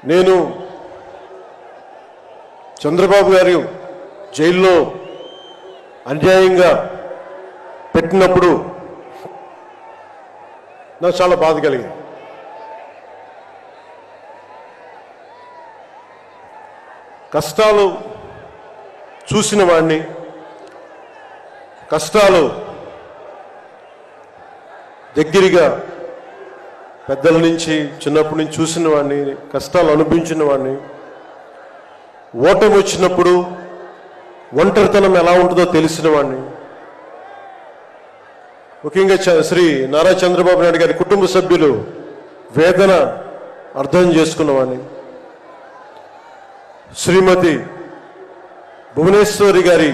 నేను చంద్రబాబు గారు జైల్లో అన్యాయంగా పెట్టినప్పుడు నాకు చాలా బాధ కలిగింది. కష్టాలు చూసిన వాడిని, కష్టాలు దగ్గరగా పెద్దల నుంచి చిన్నప్పటి నుంచి చూసిన వాడిని, కష్టాలు అనుభవించిన వాడిని, ఓటమి వచ్చినప్పుడు ఒంటరితనం ఎలా ఉంటుందో తెలిసిన వాడిని, ముఖ్యంగా శ్రీ నారా చంద్రబాబు నాయుడు గారి కుటుంబ సభ్యులు వేదన అర్థం చేసుకున్నవాడిని, శ్రీమతి భువనేశ్వరి గారి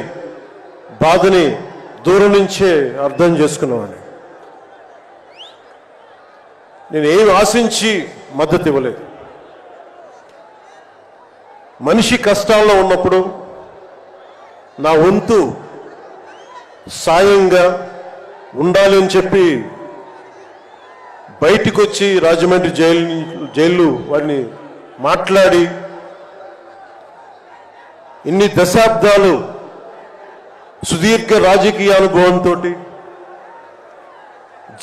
బాధని దూరం నుంచే అర్థం చేసుకున్నవాడిని. నేను ఏమి ఆశించి మద్దతు ఇవ్వలేదు. మనిషి కష్టాల్లో ఉన్నప్పుడు నా వంతు సాయంగా ఉండాలి అని చెప్పి బయటికి వచ్చి రాజమండ్రి జైలు వారిని మాట్లాడి ఇన్ని దశాబ్దాలు సుదీర్ఘ రాజకీయ అనుభవంతో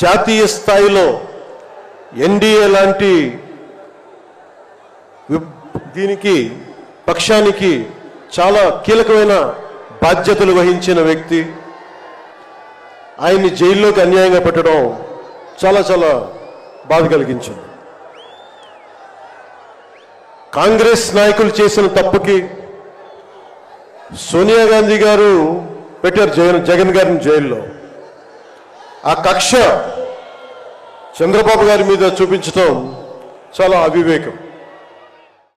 జాతీయ స్థాయిలో ఎన్డీఏ లాంటి దీనికి పక్షానికి చాలా కీలకమైన బాధ్యతలు వహించిన వ్యక్తి ఆయన్ని జైల్లోకి అన్యాయంగా పెట్టడం చాలా చాలా బాధ కలిగించింది. కాంగ్రెస్ నాయకులు చేసిన తప్పుకి సోనియా గాంధీ గారు పెట్టారు జగన్ గారిని జైల్లో. ఆ కక్ష చంద్రబాబు గారి మీద చూపించడం చాలా అవివేకం.